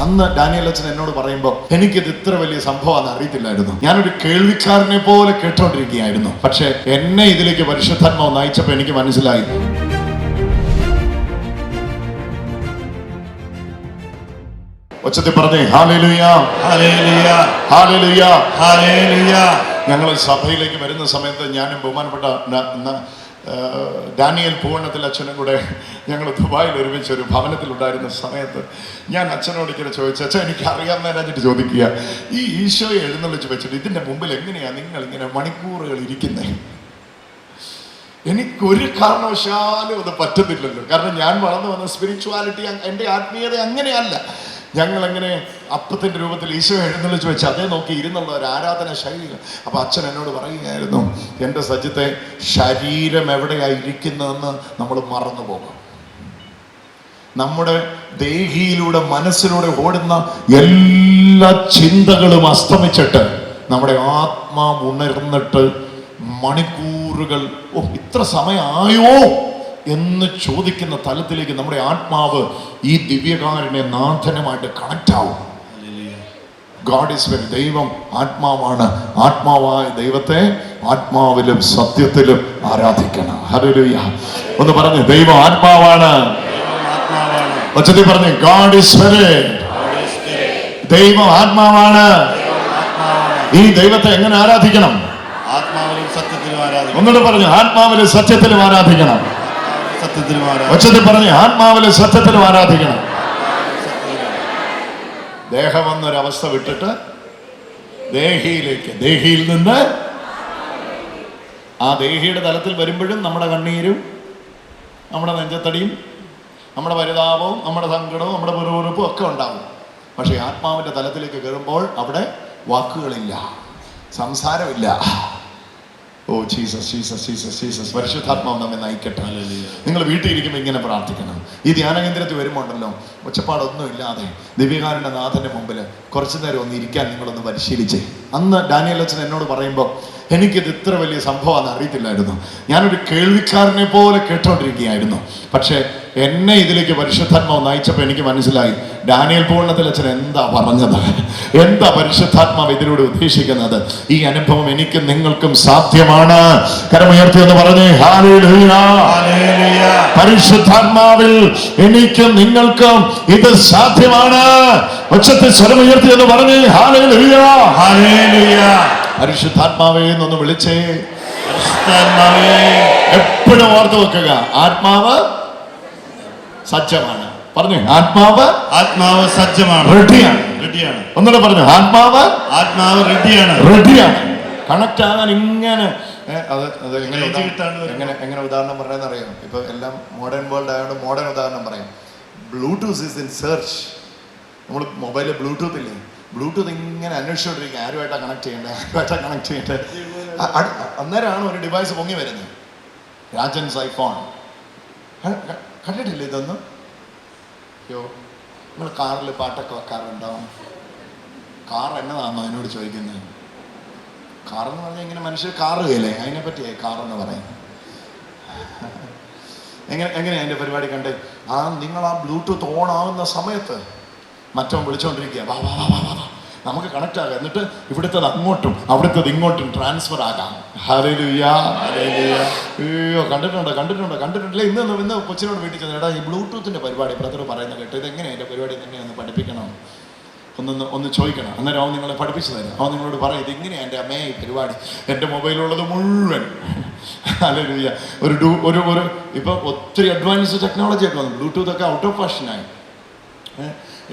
അന്ന് ഡാനിയേൽ അച്ഛൻ എന്നോട് പറയുമ്പോൾ എനിക്കിത് ഇത്ര വലിയ സംഭവമാണെന്ന് അറിയത്തില്ലായിരുന്നു. ഞാനൊരു കേൾവിക്കാരനെ പോലെ കേട്ടോണ്ടിരിക്കുകയായിരുന്നു. പക്ഷെ എന്നെ ഇതിലേക്ക് പരിശുദ്ധാത്മാവ് നയിച്ചപ്പോൾ എനിക്ക് മനസ്സിലായി. ഒച്ചത്തിൽ പറഞ്ഞേ ഹല്ലേലൂയ, ഹല്ലേലൂയ, ഹല്ലേലൂയ, ഹല്ലേലൂയ. ഞങ്ങൾ സഭയിലേക്ക് വരുന്ന സമയത്ത് ഞാനും ബഹുമാനപ്പെട്ട ഡാനിയേൽ പൂവണ്ണത്തിൽ അച്ഛനും കൂടെ ഞങ്ങൾ ദുബായിൽ ഒരുമിച്ച് ഒരു ഭവനത്തിലുണ്ടായിരുന്ന സമയത്ത് ഞാൻ അച്ഛനോട് ഇങ്ങനെ ചോദിച്ചു, അച്ഛൻ എനിക്ക് അറിയാമെന്നായിട്ട് ചോദിക്കുക, ഈ ഈശോയെ എഴുന്നള്ളിച്ച് വെച്ചിട്ട് ഇതിൻ്റെ മുമ്പിൽ എങ്ങനെയാണ് നിങ്ങൾ ഇങ്ങനെ മണിക്കൂറുകൾ ഇരിക്കുന്നത്? എനിക്കൊരു കാരണവശാലും അത് പറ്റുന്നില്ലല്ലോ. കാരണം ഞാൻ വളർന്നു വന്ന സ്പിരിച്വാലിറ്റി, എൻ്റെ ആത്മീയത അങ്ങനെയല്ല. ഞങ്ങളെങ്ങനെ അപ്പത്തിൻ്റെ രൂപത്തിൽ ഈശോ എഴുന്നള്ളിച്ച് വെച്ച് അതേ നോക്കി ഇരുന്നുള്ള ഒരു ആരാധന ശൈലി. അപ്പം അച്ഛൻ എന്നോട് പറയുകയായിരുന്നു, എൻ്റെ സജ്ജത്തെ ശരീരം എവിടെയായിരിക്കുന്നതെന്ന് നമ്മൾ മറന്നു പോകും. നമ്മുടെ ദേഹിയിലൂടെ മനസ്സിലൂടെ ഓടുന്ന എല്ലാ ചിന്തകളും അസ്തമിച്ചിട്ട് നമ്മുടെ ആത്മാവ് ഉണർന്നിട്ട് മണിക്കൂറുകൾ ഇത്ര സമയമായോ എന്ന് ചോദിക്കുന്ന തലത്തിലേക്ക് നമ്മുടെ ആത്മാവ് ഈ ദിവ്യകാരനെ നാഥനുമായിട്ട് കണക്റ്റ് ആവും. God is very. ദൈവം ആത്മാവാണ്. ആത്മാവായ ദൈവത്തെ ആത്മാവിലും സത്യത്തിലും ആരാധിക്കണം. ഹല്ലേലൂയ. ഒന്ന് പറഞ്ഞു, ദൈവം ആത്മാവാണ്. ഒച്ചത്തിൽ പറഞ്ഞു, ഗോഡ് ഈസ് വെരി. ദൈവം ആത്മാവാണ്. ഈ ദൈവത്തെ എങ്ങനെ ആരാധിക്കണം? ആത്മാവിലും സത്യത്തിലും ആരാധിക്കണം. ഒന്നുകൂടെ പറഞ്ഞു, ആത്മാവിലും സത്യത്തിലും ആരാധിക്കണം. ഒച്ചത്തിൽ പറഞ്ഞ് ആത്മാവിലെ സത്യത്തിലും ആരാധിക്കണം. ദേഹം എന്നൊരവസ്ഥ വിട്ടിട്ട് ദേഹിയിലേക്ക്, ദേഹിയിൽ നിന്ന് ആ ദേഹിയുടെ തലത്തിൽ വരുമ്പോഴും നമ്മുടെ കണ്ണീരും നമ്മുടെ നെഞ്ചത്തടിയും നമ്മുടെ പരിതാപവും നമ്മുടെ സങ്കടവും നമ്മുടെ പിറുപിറുപ്പും ഒക്കെ ഉണ്ടാവും. പക്ഷെ ആത്മാവിന്റെ തലത്തിലേക്ക് കയറുമ്പോൾ അവിടെ വാക്കുകളില്ല, സംസാരമില്ല. Oh Jesus, Jesus, Jesus, Jesus. പരിശുദ്ധാത്മാവ് നമ്മെ നയിക്കട്ടെ. നിങ്ങൾ വീട്ടിൽ ഇരിക്കുമ്പോൾ ഇങ്ങനെ പ്രാർത്ഥിക്കണം. ഈ ധ്യാന കേന്ദ്രത്തിൽ വരുമ്പോൾ ഉണ്ടല്ലോ, ഒച്ചപ്പാടൊന്നും ഇല്ലാതെ ദിവ്യകാരുണ്യ നാഥന്റെ മുമ്പിൽ കുറച്ചു നേരം ഒന്ന് ഇരിക്കാൻ നിങ്ങളൊന്ന് പരിശീലിച്ചേ. അന്ന് ഡാനിയേൽ അച്ഛൻ എന്നോട് പറയുമ്പോൾ എനിക്കിത് ഇത്ര വലിയ സംഭവമാണെന്ന് അറിയത്തില്ലായിരുന്നു. ഞാനൊരു കേൾവിക്കാരനെ പോലെ കേട്ടോണ്ടിരിക്കുകയായിരുന്നു. പക്ഷെ എന്നെ ഇതിലേക്ക് പരിശുദ്ധാത്മാവ് നയിച്ചപ്പോൾ എനിക്ക് മനസ്സിലായി, ഡാനിയേൽ പൂവണ്ണത്തിൽ അച്ഛൻ എന്താ പറഞ്ഞത്, എന്താ പരിശുദ്ധാത്മാവ് ഇതിലൂടെ ഉദ്ദേശിക്കുന്നത്. ഈ അനുഭവം എനിക്കും നിങ്ങൾക്കും സാധ്യമാണ്. കരമുയർത്തി എന്ന് പറഞ്ഞേ ഹല്ലേലൂയ, ഹല്ലേലൂയ. പരിശുദ്ധാത്മാവിൽ എനിക്കും നിങ്ങൾക്കും ഇത് സാധ്യമാണ്. ഉച്ചത്തിൽ സ്വരമുയർത്തി എന്ന് പറഞ്ഞേ ഹല്ലേലൂയ, ഹല്ലേലൂയ. പരിശുദ്ധാത്മാവേ എന്നൊന്ന് വിളിച്ചേ. എപ്പോഴും ഓർത്ത് വെക്കുക, ആത്മാവ് സജ്ജമാണ്. പറഞ്ഞു, ആത്മാവ് സജ്ജമാണ്, റെഡിയാണ്. ഒന്നുകൂടെ പറഞ്ഞു, ആത്മാവ് റെഡിയാണ്. കണക്ട് ആകാൻ ഇങ്ങനെ അത് എങ്ങനെ ഉദാഹരണം പറയാന്ന് അറിയാം. ഇപ്പൊ എല്ലാം മോഡേൺ വേൾഡ് ആയതുകൊണ്ട് മോഡേൺ ഉദാഹരണം പറയാം. Bluetooth is in search. നമ്മൾ മൊബൈലിൽ ബ്ലൂടൂത്ത് ഇല്ലേ, ബ്ലൂടൂത്ത് ഇങ്ങനെ അന്വേഷിച്ചോണ്ടിരിക്കുക, ആരുമായിട്ടാണ് കണക്ട് ചെയ്യേണ്ടത്. അന്നേരമാണ് ഒരു ഡിവൈസ് പൊങ്ങി വരുന്നത്, രാജൻസ് ഐഫോൺ. കണ്ടിട്ടില്ല ഇതൊന്നും? അയ്യോ, നിങ്ങൾ കാറിൽ പാട്ടൊക്കെ വെക്കാറുണ്ടോ? കാർ എന്നതാണോ എന്നോട് ചോദിക്കുന്നത്? കാറെന്ന് പറഞ്ഞാൽ ഇങ്ങനെ മനുഷ്യർ കാറുകയല്ലേ, അതിനെപ്പറ്റി കാറെന്ന് പറയും. എങ്ങനെയാ അതിൻ്റെ പരിപാടി കണ്ടേ? നിങ്ങൾ ആ ബ്ലൂടൂത്ത് ഓൺ ആവുന്ന സമയത്ത് മറ്റവൻ വിളിച്ചോണ്ടിരിക്കുക, വാ വാ വാ വാ വാ, നമുക്ക് കണക്ട് ആകാം, എന്നിട്ട് ഇവിടുത്തത് അങ്ങോട്ടും അവിടുത്തത് ഇങ്ങോട്ടും ട്രാൻസ്ഫർ ആകാം. Hallelujah, hallelujah. അയ്യോ, കണ്ടിട്ടില്ലേ? ഇന്ന് കൊച്ചിനോട് വീട്ടിൽ ചെന്നിടാ, ഈ ബ്ലൂടൂത്തിന്റെ പരിപാടി ബ്രദർ പറയുന്നത് കേട്ടോ, ഇതെങ്ങനെയാണ് എൻ്റെ പരിപാടി, എങ്ങനെയാണെന്ന് പഠിപ്പിക്കണം, ഒന്ന് ചോദിക്കണം. അന്നേരം അവൻ നിങ്ങളെ പഠിപ്പിച്ചു തരാം. അവൻ നിങ്ങളോട് പറയും, ഇതിങ്ങനെയാണ് എൻ്റെ അമ്മയെ ഈ പരിപാടി, എൻ്റെ മൊബൈലുള്ളത് മുഴുവൻ. ഹല്ലേലൂയ. ഒരു ഇപ്പം ഒത്തിരി അഡ്വാൻസ് ടെക്നോളജി ഒക്കെ വന്നു, ബ്ലൂടൂത്ത് ഒക്കെ ഔട്ട് ഓഫ് ഫാഷനായി.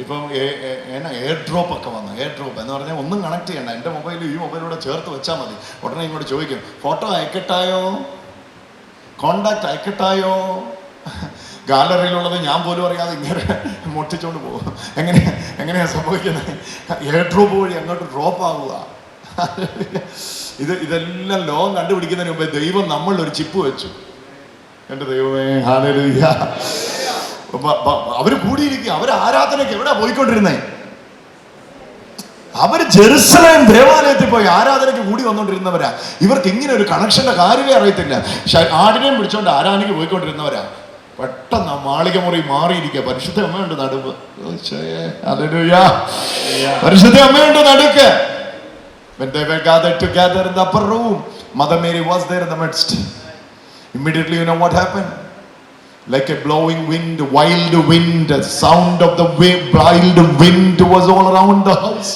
ഇപ്പം എയർ ഡ്രോപ്പ് ഒക്കെ വന്നു. എയർ ഡ്രോപ്പ് എന്ന് പറഞ്ഞാൽ ഒന്നും കണക്ട് ചെയ്യണ്ട, എൻ്റെ മൊബൈൽ ഈ മൊബൈലിലൂടെ ചേർത്ത് വെച്ചാൽ മതി. ഉടനെ ഇങ്ങോട്ട് ചോദിക്കും, ഫോട്ടോ അയക്കട്ടായോ, കോണ്ടാക്ട് അയക്കട്ടായോ. ഗാലറിയിലുള്ളത് ഞാൻ പോലും അറിയാതെ ഇങ്ങനെ മുട്ടിച്ചോണ്ട് പോകും. എങ്ങനെയാ സംഭവിക്കുന്നത്? എയർ ഡ്രോപ്പ് വഴി അങ്ങോട്ട് ഡ്രോപ്പ് ആവുക. ഇതെല്ലാം ലോകം കണ്ടുപിടിക്കുന്നതിന് മുമ്പേ ദൈവം നമ്മളിലൊരു ചിപ്പ് വെച്ചു. എൻ്റെ ദൈവമേ, ഹല്ലേലൂയ. അവര് കൂടിയിരിക്കുക, അവര് ആരാധനയ്ക്ക് എവിടെ പോയിക്കൊണ്ടിരുന്നേ? അവർ ജെറുസലേം ദേവാലയത്തിൽ പോയി ആരാധനയ്ക്ക് കൂടി വന്നുകൊണ്ടിരുന്നവരാ. ഇവർക്ക് ഇങ്ങനെ ഒരു കണക്ഷന്റെ കാര്യമേ അറിയത്തില്ല. ആടിനെയും പിടിച്ചോണ്ട് ആരാധനയ്ക്ക് പോയിക്കൊണ്ടിരുന്നവരാ. പെട്ടെന്ന് മാളിക മുറി മാറിയിരിക്കുക. പരിശുദ്ധ അമ്മയുണ്ട് നടുവ്. ഹല്ലേലൂയ. പരിശുദ്ധ അമ്മയുണ്ട് നടുക്ക്. When they were gathered together in the upper room, Mother Mary was there in the midst. Immediately, you know what happened? Like a blowing wind, wild wind, sound of the wild wind was all around the house.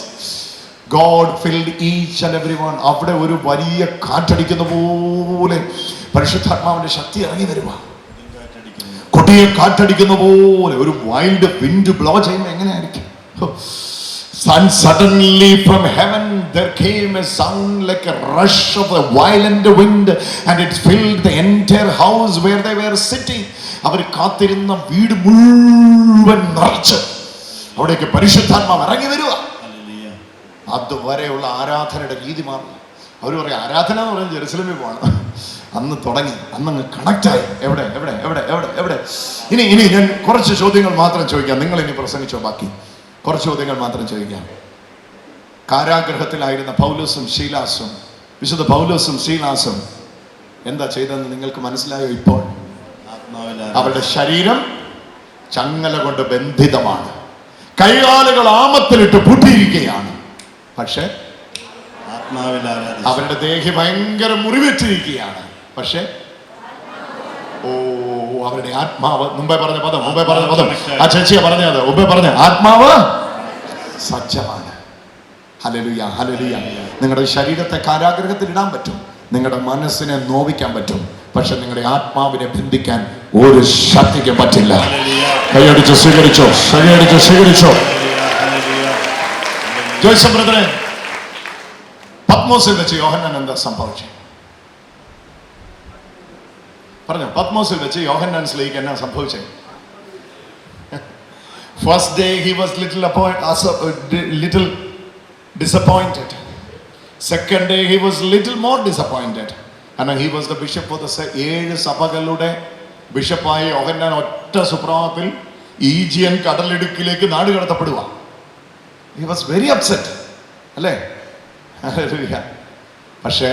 God filled each and everyone. അവിടെ ഒരു വലിയ കാറ്റടിക്കുന്ന പോലെ പരിശുദ്ധാത്മാവിന്റെ ശക്തി ഇറങ്ങി വരുക. കൊടിയ കാറ്റടിക്കുന്ന പോലെ ഒരു വൈൽഡ് വിൻഡ് ബ്ലോ ചെയ്യുമ്പോൾ എങ്ങനെയായിരിക്കും? And suddenly from heaven there came a sound like a rush of a violent wind, and it filled the entire house where they were sitting. അവർ കാത്തിരുന്ന വീട് മുഴുവൻ നിറച്ച് അവിടേക്ക് പരിശുദ്ധാത്മാവ് ഇറങ്ങി വരിക. അതുവരെയുള്ള ആരാധനയുടെ രീതി മാറി. അവർ പറയും ആരാധന എന്ന് പറയുന്നത് ജെറുസലേമിൽ പോകണം. അന്ന് തുടങ്ങി, അന്നങ്ങ് കണക്റ്റായി. എവിടെ എവിടെ എവിടെ എവിടെ എവിടെ? ഇനി ഞാൻ കുറച്ച് ചോദ്യങ്ങൾ മാത്രം ചോദിക്കാം. നിങ്ങൾ ഇനി പ്രസംഗിച്ചോ, ബാക്കി കുറച്ച് ചോദ്യങ്ങൾ മാത്രം ചോദിക്കാം. കാരാഗ്രഹത്തിലായിരുന്ന പൗലോസും ശീലാസും, വിശുദ്ധ പൗലോസും ശീലാസും എന്താ ചെയ്തതെന്ന് നിങ്ങൾക്ക് മനസ്സിലായോ? ഇപ്പോൾ അവരുടെ ശരീരം ചങ്ങല കൊണ്ട് ബന്ധിതമാണ്, കൈകാലുകൾ ആമത്തിലിട്ട് പൂട്ടിയിരിക്കുകയാണ്. പക്ഷെ അവരുടെ ദേഹി ഭയങ്കര മുറിവേറ്റിരിക്കുകയാണ്. പക്ഷെ അവരുടെ ആത്മാവ്, മുമ്പേ പറഞ്ഞ പദം ആ ചേച്ചിയാ പറഞ്ഞത്, മുമ്പേ പറഞ്ഞ ആത്മാവ് സജ്ജമാണ്. Hallelujah, hallelujah. നിങ്ങളുടെ ശരീരത്തെ കാരാഗ്രഹത്തിൽ ഇടാൻ പറ്റും, നിങ്ങളുടെ മനസ്സിനെ നോവിക്കാൻ പറ്റും, പക്ഷെ നിങ്ങളുടെ ആത്മാവിനെ ബന്ധിക്കാൻ ഒരു ശക്തിക്ക് പറ്റില്ല. കൈയടിച്ച് സ്വീകരിച്ചോ, കൈയടിച്ച് സ്വീകരിച്ചോ. ജോയ്സ ബ്രദറെ, പത്മോസിൽ വെച്ച് യോഹന്നാൻ എന്താ സംഭവിച്ചത്? പറഞ്ഞു. പത്മോസിൽ വെച്ച് യോഹന്നാൻ സ്ലീഹയ്ക്ക് എന്നാ സംഭവിച്ചത്? First day he was little disappointed. Second day he was little more disappointed. And he was the bishop for the 7 സഭകളുടെ ബിഷപ്പായ യോഹന്നാൻ ഒറ്റ സുപ്രഭാതത്തിൽ ഈജിയൻ കടലിടുക്കിലേക്ക് നാട് കടത്തപ്പെടുക. He was very upset, അല്ലേ? പക്ഷേ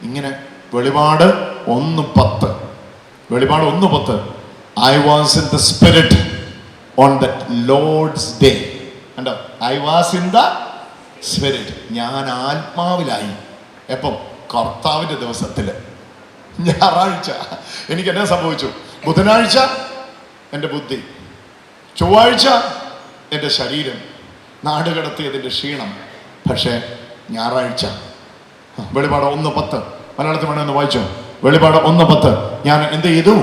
ഇങ്ങനെ വെളിപാട് 1:10 I was in the spirit on that Lord's day. കണ്ടോ? I was in the spirit. ഞാൻ ആത്മാവിലായി. എപ്പം? കർത്താവിന്റെ ദിവസത്തില്. ഞായറാഴ്ച എനിക്ക് എന്നാ സംഭവിച്ചു? ബുധനാഴ്ച എൻ്റെ ബുദ്ധി, ചൊവ്വാഴ്ച എൻ്റെ ശരീരം, നാട് കടത്തിയതിൻ്റെ ക്ഷീണം. പക്ഷേ ഞായറാഴ്ച വെളിപാട് 1:10 മലയാളത്തിൽ വേണമെന്ന് വായിച്ചോ. വെളിപാട് 1:10 ഞാൻ എന്ത് ചെയ്തു?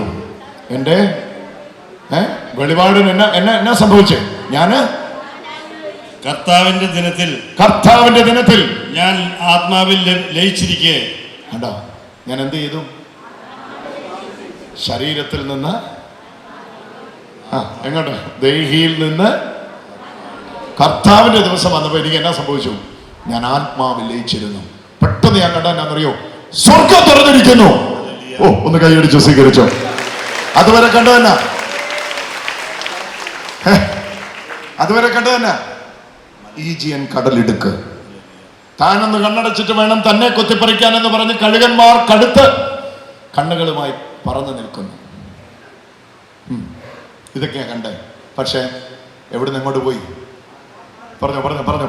എൻ്റെ വെളിപാടിന് എന്നാ സംഭവിച്ചേ? ഞാന് കർത്താവിന്റെ ദിനത്തിൽ ഞാൻ ആത്മാവിൽ ലയിച്ചിരിക്കെ. കണ്ടോ? ഞാൻ എന്ത് ചെയ്തു? ശരീരത്തിൽ നിന്ന് എങ്ങോട്ട്? ദേഹിയിൽ നിന്ന് കർത്താവിന്റെ ദിവസം വന്നപ്പോൾ എനിക്ക് എന്നാ സംഭവിച്ചു? ഞാൻ ആത്മാവിൽ ലയിച്ചിരുന്നു. പെട്ടെന്ന് ഞാൻ കണ്ട എന്നാന്നറിയോ? സ്വർഗ്ഗം തുറന്നിരിക്കുന്നു. ഒന്ന് കൈയടിച്ചോ, സ്വീകരിച്ചോ. അതുവരെ കണ്ടതന്നെ ഈജിയൻ കടലിടുക്ക്. താനൊന്ന് കണ്ണടച്ചിട്ട് വേണം തന്നെ കൊത്തിപ്പറിക്കാൻ എന്ന് പറഞ്ഞ് കഴുകന്മാർ കടുത്ത് കണ്ണുകളുമായി പറന്നു നിൽക്കുന്നു. ഇതൊക്കെയാ കണ്ടേ. പക്ഷെ എവിടുന്ന് എങ്ങോട്ട് പോയി?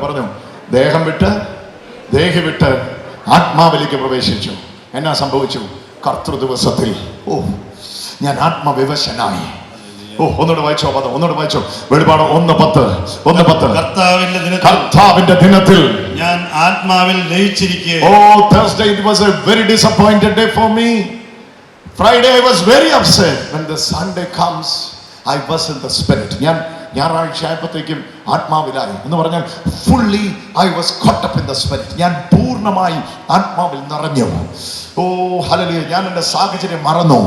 പറഞ്ഞു. ദേഹി വിട്ട് ആത്മാവിലേക്ക് പ്രവേശിച്ചു. എന്നാ സംഭവിച്ചു? കർത്തൃ ദിവസത്തിൽ ഞാൻ ആത്മവിവശനായി. ഒന്നുകൂടെ വായിച്ചോ, പദം ഒന്നുകൂടെ വായിച്ചോ. വെളിപാട് 1:10 കർത്താവിന്റെ ദിനത്തിൽ ഞാൻ ആത്മാവിൽ ലയിച്ചിരിക്കെ. Thursday it was a very disappointed day for me. Friday I was very upset. When the Sunday comes I was in the spirit. ഞായറാഴ്ച ആയപ്പോഴത്തേക്കും ആത്മാവിലായി എന്ന് പറഞ്ഞാൽ fully I was caught up in the spirit. ഞാൻ പൂർണ്ണമായി ആത്മാവിൽ നിറഞ്ഞു. Hallelujah. ഞാൻ എൻ്റെ സാഹചര്യം മറന്നു,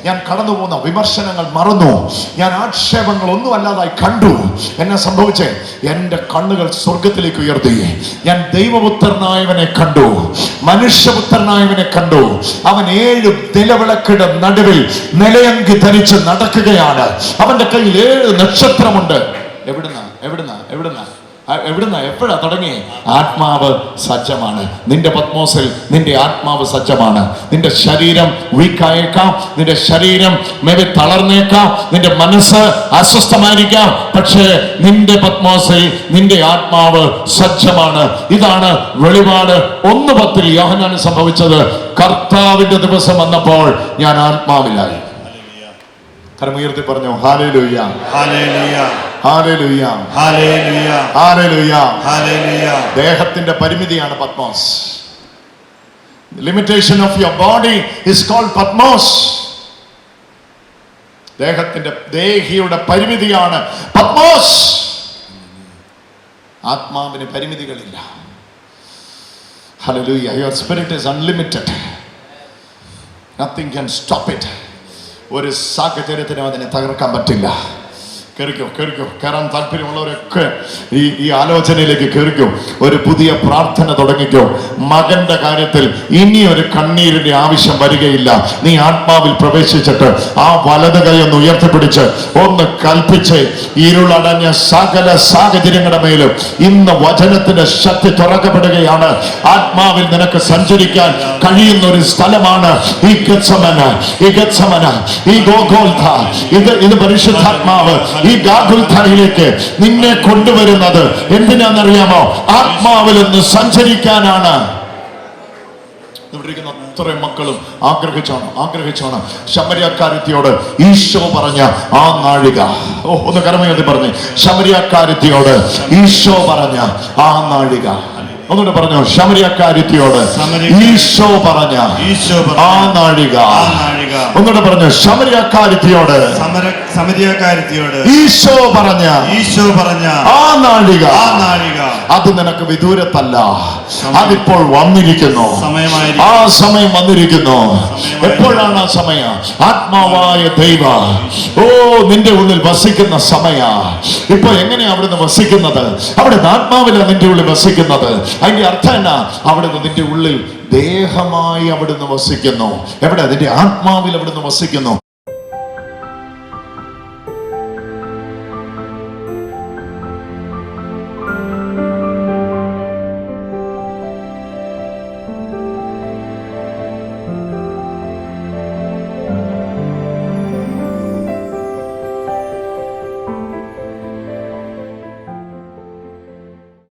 ഞാൻ കടന്നു പോകുന്ന വിമർശനങ്ങൾ മറന്നു, ഞാൻ ആക്ഷേപങ്ങൾ ഒന്നും അല്ലാതായി കണ്ടു. എന്നെ സംഭവിച്ചേ? എൻ്റെ കണ്ണുകൾ സ്വർഗത്തിലേക്ക് ഉയർത്തി. ഞാൻ ദൈവപുത്രനായവനെ കണ്ടു, മനുഷ്യപുത്രനായവനെ കണ്ടു. അവൻ 7 നിലവിളക്കിന്റെ നടുവിൽ നിലയങ്കി ധരിച്ച് നടക്കുകയാണ്. അവന്റെ കയ്യിൽ 7 നക്ഷത്രമുണ്ട്. എവിടുന്ന എവിടുന്ന എപ്പോഴാ തുടങ്ങി? ആത്മാവ് സജ്ജമാണ്. നിന്റെ പത്മോസിൽ നിന്റെ ആത്മാവ് സജ്ജമാണ്. നിന്റെ ശരീരം വീക്കായേക്കാം, നിന്റെ ശരീരം മേബി തളർന്നേക്കാം, നിന്റെ മനസ്സ് അസ്വസ്ഥമായിരിക്കാം, പക്ഷേ നിന്റെ പത്മോസിൽ നിന്റെ ആത്മാവ് സജ്ജമാണ്. ഇതാണ് വെളിപാട് 1:10 യോഹന്നാന് സംഭവിച്ചത്. കർത്താവിന്റെ ദിവസം വന്നപ്പോൾ ഞാൻ ആത്മാവിലായി. കരമുയർത്തി പറഞ്ഞു hallelujah, hallelujah, hallelujah, hallelujah, hallelujah. Hallelujah. ദേഹത്തിന്റെ പരിമിതിയാണ് Patmos. Limitation of your body is called Patmos. ദേഹിയുടെ പരിമിതിയാണ് പത്മോസ്. ആത്മാവിന് പരിമിതികളില്ല. Hallelujah. Your spirit is unlimited. Nothing can stop it. ഒരു സാഹചര്യത്തിനും അതിനെ തകർക്കാൻ പറ്റില്ല. കയറാൻ താല്പര്യമുള്ളവരൊക്കെ ഈ ആലോചനയിലേക്ക് കയറിക്കോ. ഒരു പുതിയ പ്രാർത്ഥന തുടങ്ങിക്കോ. മകന്റെ കാര്യത്തിൽ ഇനി ഒരു കണ്ണീരിന്റെ ആവശ്യം വരികയില്ല. നീ ആത്മാവിൽ പ്രവേശിച്ചിട്ട് ആ വലത് കൈ ഒന്ന് ഉയർത്തിപ്പിടിച്ച് ഒന്ന് കൽപ്പിച്ച് ഇരുളടഞ്ഞ സകല സാഹചര്യങ്ങളുടെ മേലും ഇന്ന് വചനത്തിന്റെ ശക്തി തുറക്കപ്പെടുകയാണ്. ആത്മാവിൽ നിനക്ക് സഞ്ചരിക്കാൻ കഴിയുന്ന ഒരു സ്ഥലമാണ് ഈ ഗത്സമന, ഈ ഗോഗോൽഥ. ഇത് പരിശുദ്ധാത്മാവ് ഈ ഗാഗുൽഥയിലേക്ക് നിന്നെ കൊണ്ടുവരുന്നത് എന്തിനാണെന്നറിയാമോ? ആത്മാവിൽ നിന്ന് സഞ്ചരിക്കാനാണ്. അത്രയും മക്കളും ആഗ്രഹിച്ചാണ് ശമരിയക്കാരത്തിയോട് ഈശോ പറഞ്ഞ ആ നാഴിക. ഒന്ന് കരമേറി പറഞ്ഞ്, ശമരിയക്കാരത്തിയോട് ഈശോ പറഞ്ഞ ആ നാഴിക. ഒന്നുകൂടെ പറഞ്ഞു, ശമരിയക്കാരത്തിയോട് ഈശോ പറഞ്ഞ ആ നാഴിക. ഒന്നുകൂടെ പറഞ്ഞു, ശമരിയക്കാരത്തിയോട് ഈശോ പറഞ്ഞ ആ നാഴിക. അത് നിനക്ക് വിദൂരത്തല്ല, അതിപ്പോൾ വന്നിരിക്കുന്നു. ആ സമയം വന്നിരിക്കുന്നു. എപ്പോഴാണ് ആ സമയം? ആത്മാവായ ദൈവ നിന്റെ ഉള്ളിൽ വസിക്കുന്ന സമയ. ഇപ്പൊ എങ്ങനെയാ അവിടുന്ന് വസിക്കുന്നത്? അവിടുന്ന് ആത്മാവിലാണ് നിന്റെ ഉള്ളിൽ വസിക്കുന്നത്. അതിന്റെ അർത്ഥം എന്നാ? അവിടുന്ന് നിന്റെ ഉള്ളിൽ ദേഹമായി അവിടുന്ന് വസിക്കുന്നു. എവിടെ? നിന്റെ ആത്മാവിൽ അവിടുന്ന് വസിക്കുന്നു.